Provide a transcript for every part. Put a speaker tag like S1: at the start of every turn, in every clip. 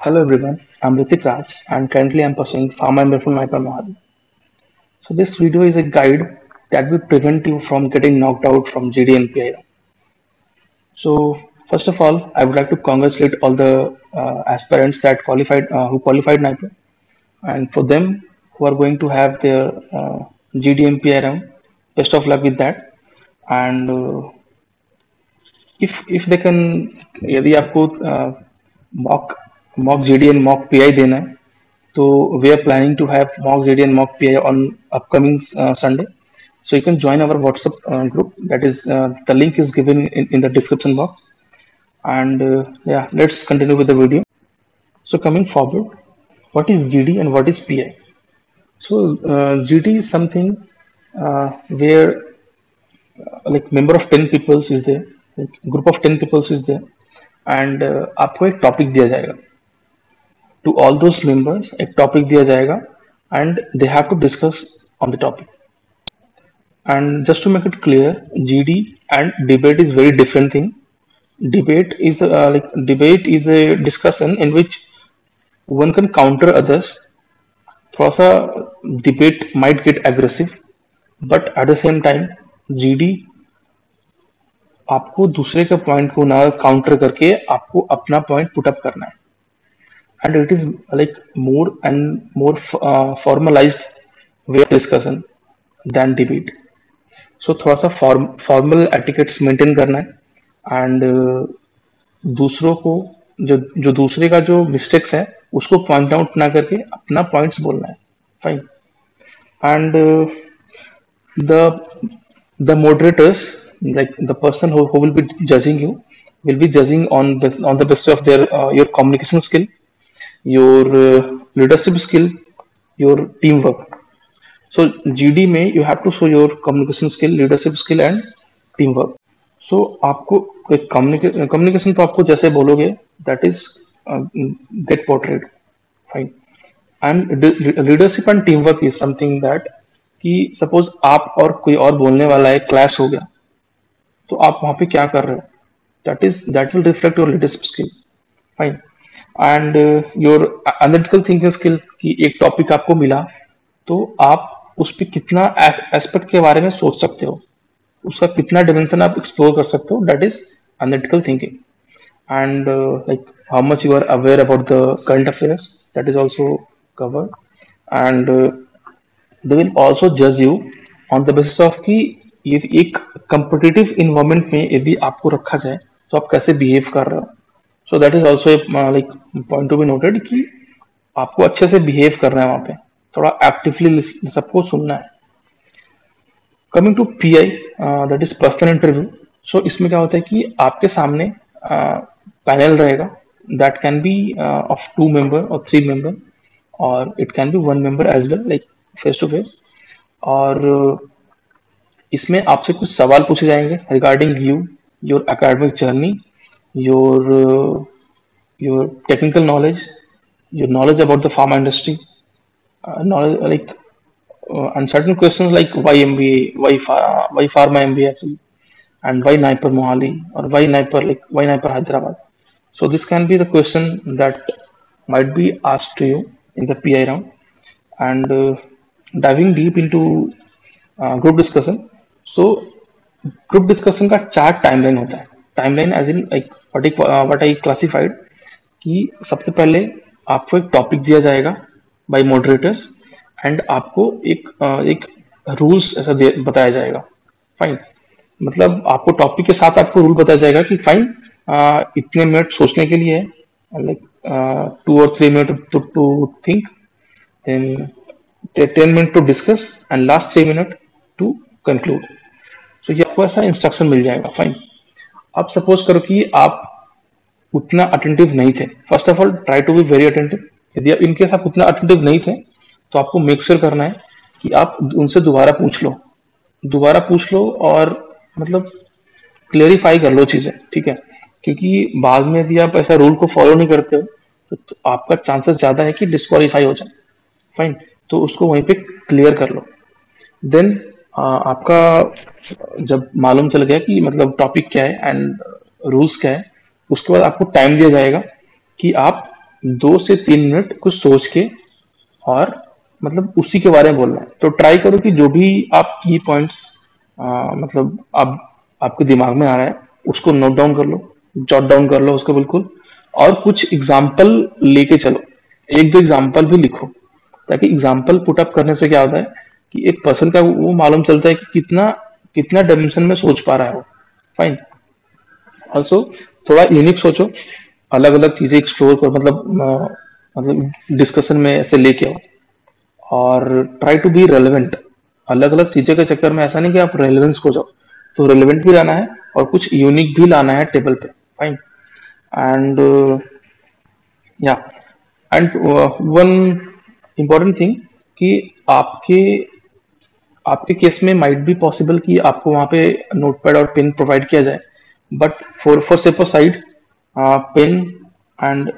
S1: Hello everyone, I'm Ritik Raj and currently I'm pursuing Pharma MBA from Naipaul Mohali. So this video is a guide that will prevent you from getting knocked out from GD and PI. So first of all, I would like to congratulate all the aspirants that qualified who qualified Naipaul, and for them who are going to have their GD and PI round, best of luck with that. And if they can, यदि आपको mock mock GD and mock pi देना है, so we are planning to have mock JD and mock PI on upcoming Sunday. So you can join our WhatsApp group. That is, the link is given in the description box. And yeah, let's continue with the video. So coming forward, what is GD and what is PI? So GD is something where like member of 10 people is there, like group of 10 people is there, and आपको एक topic दिया जाएगा. To all those members एक topic दिया जाएगा and they have to discuss on the topic. And just to make it clear, GD and debate is very different thing. Debate is a discussion in which one can counter others. थोड़ा सा debate might get aggressive, but at the same time GD आपको दूसरे के point को ना counter करके आपको अपना पॉइंट पुट अप करना है. And it is like more and more formalized way of discussion than debate. So थोड़ा सा फॉर्मल एटिकेट्स मेंटेन करना है एंड दूसरों को जो जो दूसरे का जो मिस्टेक्स है उसको पॉइंट आउट ना करके अपना पॉइंट्स बोलना है. Fine. And the moderators, like the person who will be judging you, will be judging on the basis of their your communication skill, your leadership skill, your teamwork. So GD में you have to show your communication skill, leadership skill and teamwork. So आपको communication तो आपको जैसे बोलोगे that is get portrayed. Fine. And leadership and teamwork is something that कि suppose आप और कोई और बोलने वाला है, clash हो गया, तो आप वहाँ पे क्या कर रहे हो, that will reflect your leadership skill. Fine. And your analytical thinking skill की एक टॉपिक आपको मिला तो आप उस पर कितना एस्पेक्ट के बारे में सोच सकते हो, उसका कितना डिमेंशन आप एक्सप्लोर कर सकते हो, that is analytical thinking. And like how much you are aware about the current affairs, that is also covered. And they will also जज you on the basis of कि यदि एक कंपिटिटिव इन्वायरमेंट में यदि आपको रखा जाए तो आप कैसे बिहेव कर रहे हो. So that is also like point to be noted कि आपको अच्छे से बिहेव करना है, वहां पे थोड़ा एक्टिवली सबको सुनना है. Coming to PI, that is personal interview. So इसमें क्या होता है कि आपके सामने पैनल रहेगा, that can be of 2 member और 3 मेंबर, और it can be 1 member as well, like face to face. और इसमें आपसे कुछ सवाल पूछे जाएंगे regarding you, your academic journey, your technical knowledge, your knowledge about the pharma industry, knowledge like and certain questions like why MBA, why pharma MBA actually, and why Naipaul Mohali, or why Naipaul Hyderabad. So this can be the question that might be asked to you in the PI round. And diving deep into group discussion. So group discussion का 4 timeline होता है. Timeline as in like what I classified कि सबसे पहले आपको एक topic दिया जाएगा बाय मॉडरेटर्स एंड आपको एक रूल्स ऐसा बताया जाएगा. फाइन. मतलब आपको टॉपिक के साथ आपको रूल बताया जाएगा कि फाइन इतने मिनट सोचने के लिए है, like 2 or 3 minute to think, then 10 minute to discuss and last 3 minute to conclude. So ये आपको ऐसा इंस्ट्रक्शन मिल जाएगा. फाइन. अब सपोज करो कि आप उतना अटेंटिव नहीं थे. First of all try to be very attentive. यदि आप इनकेस आप उतना अटेंटिव नहीं थे तो आपको मेक श्योर करना है कि आप उनसे दोबारा पूछ लो और मतलब क्लेरिफाई कर लो चीजें. ठीक है. क्योंकि बाद में यदि आप ऐसा रूल को फॉलो नहीं करते हो तो आपका चांसेस ज्यादा है कि डिस्क्वालीफाई हो जाए. फाइन. तो उसको वहीं पे क्लियर कर लो. देन आपका जब मालूम चल गया कि टॉपिक क्या है एंड रूल्स क्या है, उसके बाद आपको टाइम दिया जाएगा कि आप 2 से 3 मिनट कुछ सोच के और मतलब उसी के बारे में बोलना है। तो ट्राई करो कि जो भी आप की पॉइंट्स मतलब आप आपके दिमाग में आ रहा है उसको नोट डाउन कर लो, जॉट डाउन कर लो उसको बिल्कुल, और कुछ एग्जाम्पल लेके चलो, एक दो एग्जाम्पल भी लिखो, ताकि एग्जाम्पल पुट अप करने से क्या होता है कि एक पर्सन का वो मालूम चलता है कि कितना कितना डायमेंशन में सोच पा रहा है वो। फाइन। ऑल्सो थोड़ा यूनिक सोचो, अलग अलग चीजें एक्सप्लोर करो, मतलब डिस्कशन में ऐसे लेके आओ, और ट्राई टू बी रेलेवेंट। अलग अलग चीजों के चक्कर में ऐसा नहीं कि आप रेलेवेंस खो जाओ, तो रेलेवेंट भी लाना है और कुछ यूनिक भी लाना है टेबल पे। फाइन। एंड या एंड वन इम्पॉर्टेंट थिंग कि आपके आपके केस में माइट बी पॉसिबल कि आपको वहां पे नोटपैड और पेन प्रोवाइड किया जाए, but for safer side pen and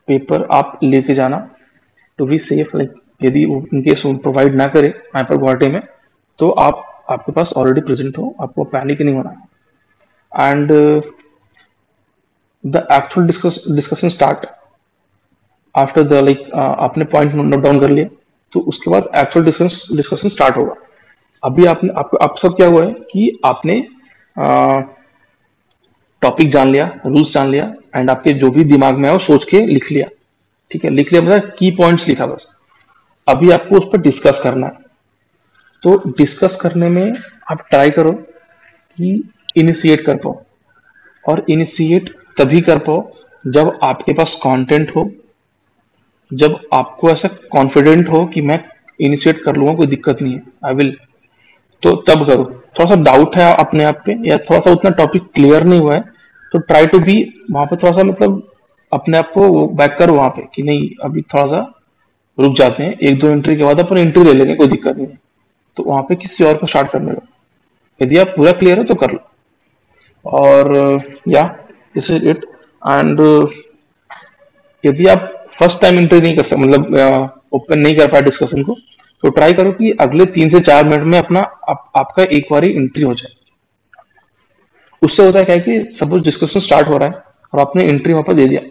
S1: paper आप लेके जाना टू बी सेफ। लाइक यदि इनकेस वो प्रोवाइड ना करे वहाँ पर गुवाहाटी में, तो आप आपके पास ऑलरेडी प्रेजेंट हो, आपको पैनिक नहीं होना है। And the actual discussion start after the like आपने पॉइंट नोट डाउन कर लिया, तो उसके बाद एक्चुअल डिस्कशन स्टार्ट होगा। अभी आपने आप सब क्या हुआ है कि आपने टॉपिक जान लिया, रूल्स जान लिया, एंड आपके जो भी दिमाग में है वो सोच के लिख लिया। ठीक है, लिख लिया मतलब की पॉइंट्स लिखा बस। अभी आपको उस पर डिस्कस करना है। तो डिस्कस करने में आप ट्राई करो कि इनिशिएट कर पाओ, और इनिशिएट तभी कर पाओ जब आपके पास कंटेंट हो, जब आपको ऐसा कॉन्फिडेंट हो कि मैं इनिशिएट कर लूंगा, कोई दिक्कत नहीं है, आई विल, तो तब करो। थोड़ा सा डाउट है अपने आप पे, या थोड़ा सा उतना टॉपिक क्लियर नहीं हुआ है, तो ट्राई टू बी वहां पे थोड़ा सा मतलब अपने आप को बैक करो वहां पे कि नहीं अभी थोड़ा सा रुक जाते हैं, एक दो एंट्री के बाद अपन एंट्री ले लेंगे, कोई दिक्कत नहीं है। तो वहां पे किसी और को स्टार्ट करने लो, यदि आप पूरा क्लियर हो तो कर लो। और या दिस इज इट। एंड यदि आप फर्स्ट टाइम एंट्री नहीं कर सकते, मतलब ओपन नहीं कर पाए डिस्कशन को, तो ट्राई करो कि अगले 3 से 4 मिनट में आपका एक बार ही एंट्री हो जाए। उससे होता है क्या है कि सपोज डिस्कशन स्टार्ट हो रहा है और आपने एंट्री वहां पर दे दिया,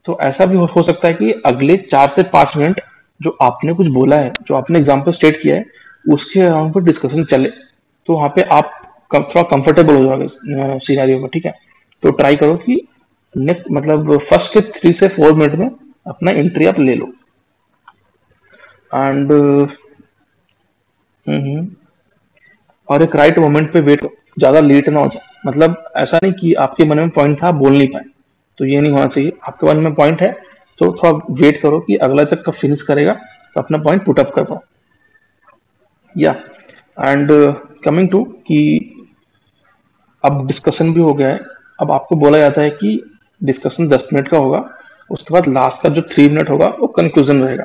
S1: तो ऐसा भी हो सकता है कि अगले 4 से 5 मिनट जो आपने कुछ बोला है, जो आपने एग्जाम्पल स्टेट किया है, उसके अराउंड पर डिस्कशन चले, तो वहां पे आप थोड़ा कंफर्टेबल हो जाओगे सिनेरियो में। ठीक है, तो ट्राई करो कि नेक्स्ट मतलब फर्स्ट के 3 से 4 मिनट में अपना एंट्री आप ले लो। एंड और एक राइट मोमेंट पे वेट, ज्यादा लेट ना हो जाए। मतलब ऐसा नहीं कि आपके मन में पॉइंट था बोल नहीं पाए, तो ये नहीं होना चाहिए। आपके मन में पॉइंट है तो थोड़ा वेट करो कि अगला जब कब फिनिश करेगा तो अपना पॉइंट पुट अप कर पाओ। या एंड कमिंग टू कि अब डिस्कशन भी हो गया है, अब आपको बोला जाता है कि डिस्कशन 10 मिनट का होगा, उसके बाद लास्ट का जो 3 मिनट होगा वो कंक्लूजन रहेगा।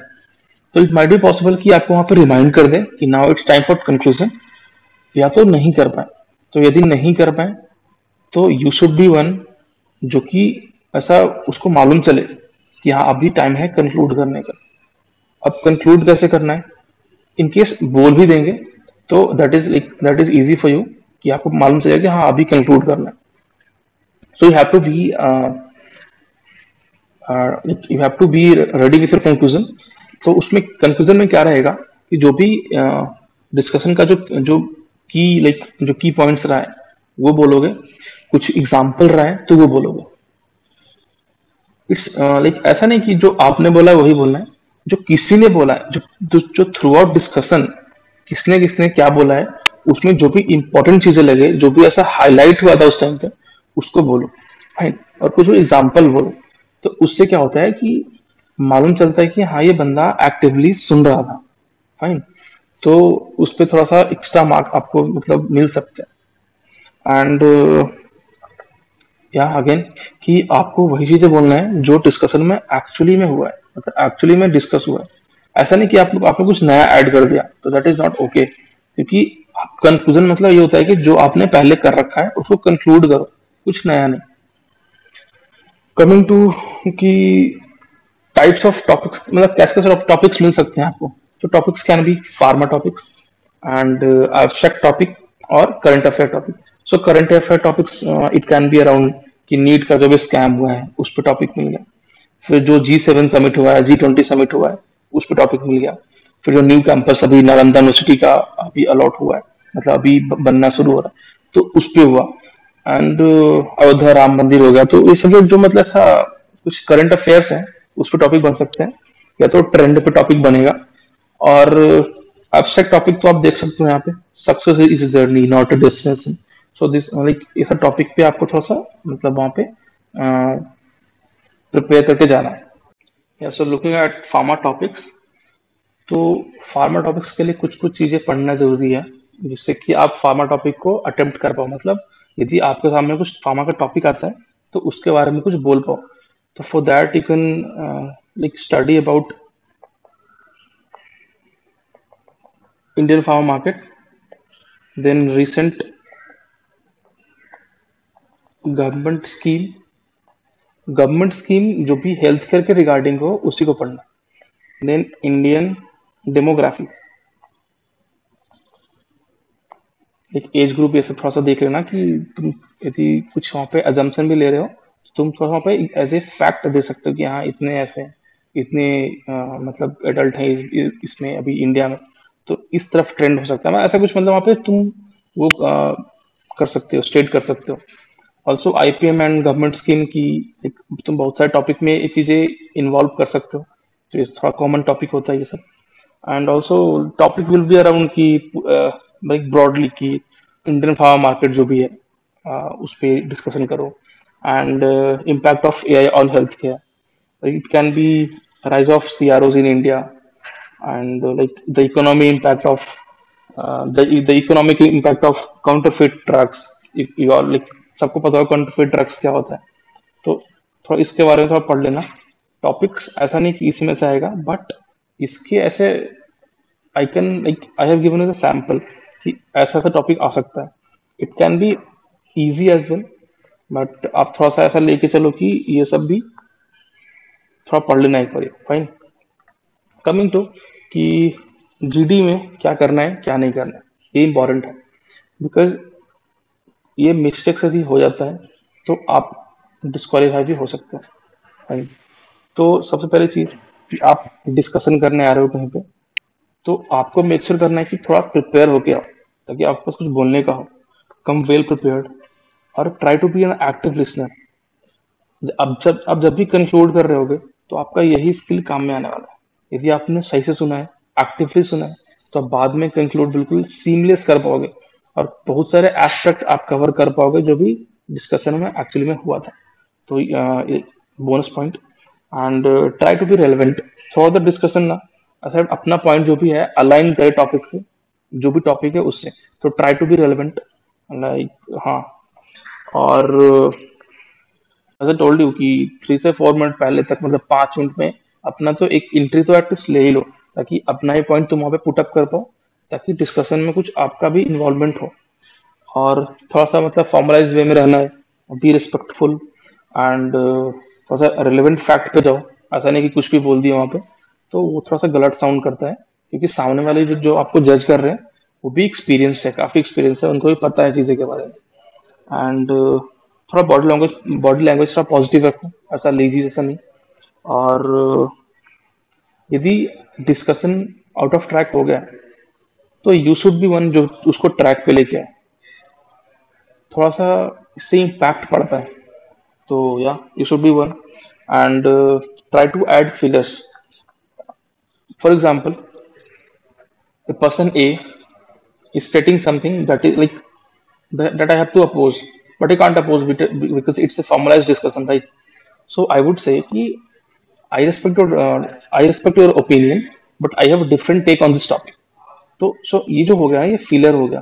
S1: तो इट माइट बी पॉसिबल कि आपको वहां पर रिमाइंड कर दे कि now it's time for conclusion, या तो नहीं कर पाए। तो यदि नहीं कर पाए तो यू शुड बी वन जो कि ऐसा उसको मालूम चले कि हाँ अभी टाइम है कंक्लूड करने का। अब कंक्लूड कैसे करना है, इन केस बोल भी देंगे तो that is easy for you कि आपको मालूम चलेगा कि हाँ अभी कंक्लूड करना है। So you have to be ready with your conclusion. तो उसमें कंक्लूजन में क्या रहेगा कि जो भी डिस्कशन का जो जो जो की पॉइंट्स रहा है वो बोलोगे, कुछ एग्जाम्पल रहा है तो वो बोलोगे। इट्स ऐसा नहीं कि जो आपने बोला है वही बोलना है, जो किसी ने बोला है, जो थ्रू आउट डिस्कशन किसने किसने क्या बोला है, उसमें जो भी इंपॉर्टेंट चीजें लगे, जो भी ऐसा हाईलाइट हुआ था उस टाइम पे, उसको बोलो। फाइन। और कुछ एग्जाम्पल बोलो, तो उससे क्या होता है कि मालूम चलता है कि हाँ ये बंदा एक्टिवली सुन रहा था। फाइन। तो उस पर थोड़ा सा एक्स्ट्रा मार्क आपको मतलब मिल सकते हैं। एंड या अगेन कि आपको वही चीजें बोलना है जो डिस्कशन में एक्चुअली में हुआ है, मतलब एक्चुअली में डिस्कस हुआ है। ऐसा नहीं कि आपने कुछ नया ऐड कर दिया, तो दैट इज नॉट ओके, क्योंकि कंक्लूजन मतलब ये होता है कि जो आपने पहले कर रखा है उसको कंक्लूड करो, कुछ नया नहीं। कमिंग टू कि टाइप्स ऑफ टॉपिक्स, मतलब कैसे कैसे टॉपिक्स मिल सकते हैं आपको। तो topics can be pharma topics and abstract topic और current affair topic. So current affair topics it can be around कि नीट का जो भी स्कैम हुआ है उस पर टॉपिक मिल गया। फिर जो G7 समिट हुआ है, G20 समिट हुआ है, उस पर टॉपिक मिल गया। फिर जो न्यू कैंपस अभी नालंदा यूनिवर्सिटी का अभी अलॉट हुआ है, मतलब अभी बनना शुरू हो रहा है, तो उस पे हुआ। एंड अयोध्या राम मंदिर हो गया। तो ये सब जो मतलब ऐसा कुछ करंट अफेयर्स हैं, उस पर टॉपिक बन सकते हैं, या तो ट्रेंड पे टॉपिक बनेगा। और एब्स्ट्रैक्ट टॉपिक तो आप देख सकते हो यहाँ पे, success is a journey not a destination. So this like ऐसा टॉपिक पे आपको थोड़ा सा मतलब वहाँ पे प्रिपेयर करके जाना है। या so looking at pharma topics, तो फार्मा टॉपिक्स के लिए कुछ कुछ चीजें पढ़ना जरूरी है, जिससे कि आप फार्मा टॉपिक को अटेम्प्ट कर पाओ। मतलब यदि आपके सामने कुछ फार्मा का टॉपिक आता है, तो उसके बारे में कुछ बोल पाओ। तो for that you can like study about Indian pharma market, then recent government scheme, government scheme जो भी हेल्थ केयर के रिगार्डिंग हो उसी को पढ़ना। देन इंडियन डेमोग्राफी, एक एज ग्रुप ये सब थोड़ा सा देख लेना कि तुम यदि कुछ वहाँ पे अजम्पशन भी ले रहे हो, तो तुम थोड़ा वहाँ पे एज ए फैक्ट दे सकते हो कि हाँ इतने ऐसे हैं, इतने मतलब एडल्ट हैं इसमें अभी इंडिया में, तो इस तरफ ट्रेंड हो सकता है। ऐसा कुछ मतलब वहाँ पे तुम वो कर सकते हो, स्टेट कर सकते हो। Also IPM and government scheme की तुम बहुत सारे टॉपिक में ये चीजें इन्वॉल्व कर सकते हो, तो ये थोड़ा कॉमन टॉपिक होता है ये सब। And also topic will be around की लाइक ब्रॉडली की इंडियन फार्मा मार्केट जो भी है, उस पर डिस्कशन करो। And impact of AI on health care, it can B rise of CROs in India, and like the economy impact of the economic impact of counterfeit drugs. You all like सबको पता हो counterfeit drugs क्या होता है, तो थोड़ा इसके बारे में थोड़ा पढ़ लेना। टॉपिक्स ऐसा नहीं कि इसमें से आएगा, बट इसके ऐसे I can like I have given as a sample कि ऐसा ऐसा टॉपिक आ सकता है। It can be easy as well, but आप थोड़ा सा ऐसा लेके चलो कि ये सब भी थोड़ा पढ़ लेना एक बार, फाइन। कमिंग टू कि जीडी में क्या करना है क्या नहीं करना है, ये इंपॉर्टेंट है। बिकॉज ये मिस्टेक यदि हो जाता है, तो आप डिस्क्वालीफाई भी हो सकते हैं, फाइन। तो सबसे पहली चीज कि आप डिस्कशन करने आ रहे हो कहीं पे, तो आपको मेक श्योर करना है कि थोड़ा प्रिपेयर होके आओ, ताकि आपके पास कुछ बोलने का हो। कम वेल प्रिपेयर्ड, और try to be an active listener. अब जब भी कंक्लूड कर रहे होगे, तो आपका यही स्किल काम में आने वाला है। यदि आपने सही से सुना है, एक्टिवली सुना है, तो आप बाद में कंक्लूड बिल्कुल सीमलेस कर पाओगे, और बहुत सारे एस्पेक्ट आप कवर कर पाओगे जो भी डिस्कशन में एक्चुअली में हुआ था। तो bonus point. And try to be relevant through the discussion ना। ऐसा अपना पॉइंट जो भी है अलाइन करे टॉपिक से, जो भी टॉपिक है उससे। तो try to be relevant, like हाँ। और ऐसा टोल्ड यू कि 3 से 4 मिनट पहले तक, मतलब 5 मिनट में अपना तो एक एंट्री तो एटलीस्ट ले ही लो, ताकि अपना ही पॉइंट तुम वहाँ पे पुट अप कर पाओ, ताकि डिस्कशन में कुछ आपका भी इन्वॉल्वमेंट हो। और थोड़ा सा मतलब फॉर्मलाइज वे में रहना है, बी रिस्पेक्टफुल, एंड थोड़ा सा रिलेवेंट फैक्ट पे जाओ। ऐसा नहीं कि कुछ भी बोल दिया वहाँ पे, तो वो थोड़ा सा गलत साउंड करता है, क्योंकि सामने वाले जो आपको जज कर रहे हैं, वो भी एक्सपीरियंस है, काफी एक्सपीरियंस है, उनको भी पता है चीजें के बारे में। एंड थोड़ा बॉडी लैंग्वेज थोड़ा पॉजिटिव रखो, ऐसा लेजी जैसा नहीं। और यदि डिस्कशन आउट ऑफ ट्रैक हो गया, तो यू शुड बी वन जो उसको ट्रैक पे लेके आए। थोड़ा सा इससे इम्पैक्ट पड़ता है, तो या you should be one. And try to add fillers. For example, a person A is stating something that is like that I have to oppose, but I can't oppose because it's a formalized discussion, right? So I would say कि I respect your opinion, but I have a different take on this topic. तो सो ये जो हो गया ये filler हो गया।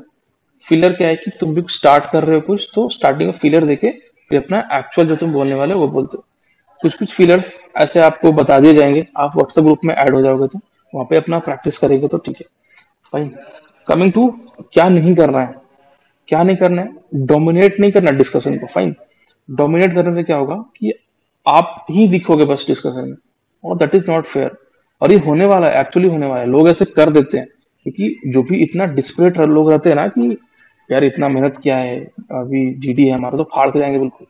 S1: Filler क्या है कि तुम भी स्टार्ट कर रहे हो कुछ, तो स्टार्टिंग में फिलर देके फिर अपना एक्चुअल जो तुम बोलने वाले हो वो बोलते हो। कुछ कुछ फिलर्स ऐसे आपको बता दिए जाएंगे, आप व्हाट्सएप ग्रुप में ऐड हो जाओगे, तो वहाँ पे अपना प्रैक्टिस करेंगे तो ठीक है, फाइन। कमिंग टू क्या नहीं करना है, क्या नहीं करना है, डोमिनेट नहीं करना डिस्कशन को, फाइन। डोमिनेट करने से क्या होगा कि आप ही दिखोगे बस डिस्कशन में, और दैट इज नॉट फेयर। और ये होने वाला है, एक्चुअली होने वाला है, लोग ऐसे कर देते हैं, क्योंकि जो भी इतना डिस्परेट लोग रहते हैं ना कि यार इतना मेहनत किया है, अभी जीडी है हमारा तो फाड़ के जाएंगे बिल्कुल,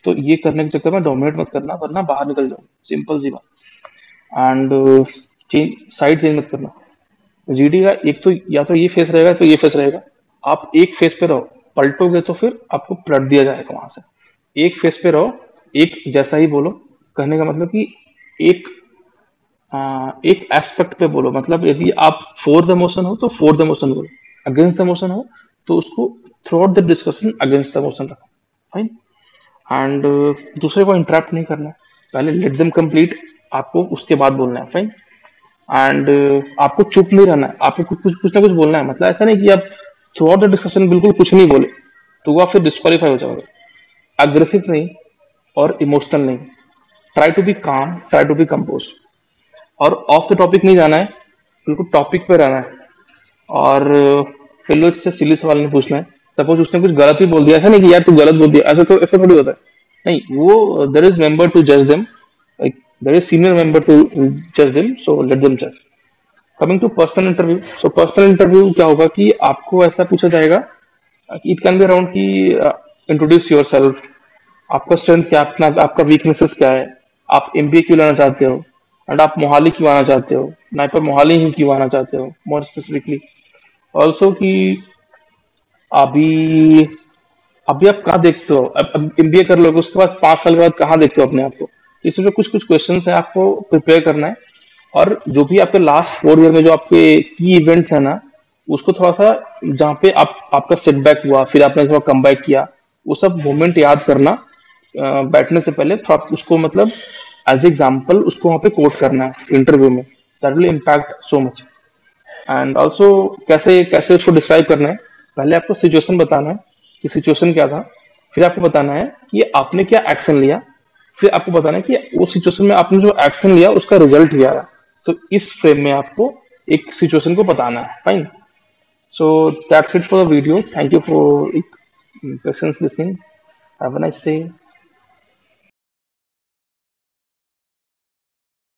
S1: तो ये करने के चक्कर में डोमिनेट मत करना, वरना बाहर निकल जाओ, सिंपल सी बात। एंड चेंज साइड चेंज मत करना। जीडी का एक तो या तो ये फेस रहेगा तो ये फेस रहेगा, आप एक फेस पे रहो, पलटोगे तो फिर आपको पलट दिया जाएगा वहां से। एक फेस पे रहो, एक जैसा ही बोलो। कहने का मतलब कि एक एक एस्पेक्ट पे बोलो, मतलब यदि आप फॉर द मोशन हो तो फॉर द मोशन बोलो, अगेंस्ट द मोशन हो तो उसको through out the discussion against the motion रखो। फाइन। एंड दूसरे को इंटरप्ट नहीं करना है, पहले लेट देम कंप्लीट, आपको उसके बाद बोलना है। फाइन। एंड आपको चुप नहीं रहना है, आपको कुछ ना कुछ बोलना है, मतलब ऐसा नहीं कि आप थ्रू आउट द डिस्कशन बिल्कुल कुछ नहीं बोले तो आप फिर डिस्क्वालीफाई हो जाओगे। अग्रेसिव नहीं और इमोशनल नहीं, ट्राई टू बी काम, ट्राई टू बी कंपोज। और ऑफ द टॉपिक नहीं जाना है, बिल्कुल टॉपिक पे रहना है। और फिर लो इससे सिली सवाल नहीं पूछना है। सपोज उसने कुछ गलत ही बोल दिया, ऐसा नहीं कि यार तू गलत बोल दिया, ऐसा तो ऐसा थोड़ी होता है। नहीं, वो देर इज मेंबर टू जज them, like there is senior member to जज देम, सो लेट देम जज। Coming to personal interview, so personal interview क्या होगा कि आपको ऐसा पूछा जाएगा, इट कैन बी अराउंड कि इंट्रोड्यूस योर सेल्फ, आपका स्ट्रेंथ क्या है, अपना आपका वीकनेसेस क्या है, आप एमबीए क्यों लेना चाहते हो, एंड आप मोहाली क्यों आना चाहते हो, ना पर मोहाली ही क्यों आना चाहते हो मोर स्पेसिफिकली। ऑल्सो कि अभी अभी आप कहाँ देखते हो, अब एमबीए कर लोगे उसके बाद 5 साल के बाद कहाँ देखते हो अपने आप को। इसमें कुछ कुछ क्वेश्चन है आपको प्रिपेयर करना है। और जो भी आपके लास्ट 4 ईयर में जो आपके की इवेंट्स है ना, उसको थोड़ा सा, जहाँ पे आपका सेटबैक हुआ फिर आपने थोड़ा कम बैक किया, वो सब मोमेंट याद करना। बैठने से पहले थोड़ा उसको मतलब एज एग्जाम्पल उसको वहाँ पे कोट करना है इंटरव्यू में, that will impact so much. And also कैसे कैसे उसको डिस्क्राइब करना है, पहले आपको सिचुएशन बताना है कि सिचुएशन क्या था, फिर आपको बताना है कि आपने क्या एक्शन लिया, फिर आपको बताना है कि उस सिचुएशन में आपने जो एक्शन लिया उसका रिजल्ट क्या रहा। तो इस फ्रेम में आपको एक सिचुएशन को बताना है। Fine. So that's it for the video, thank you for patience listening, have a nice day.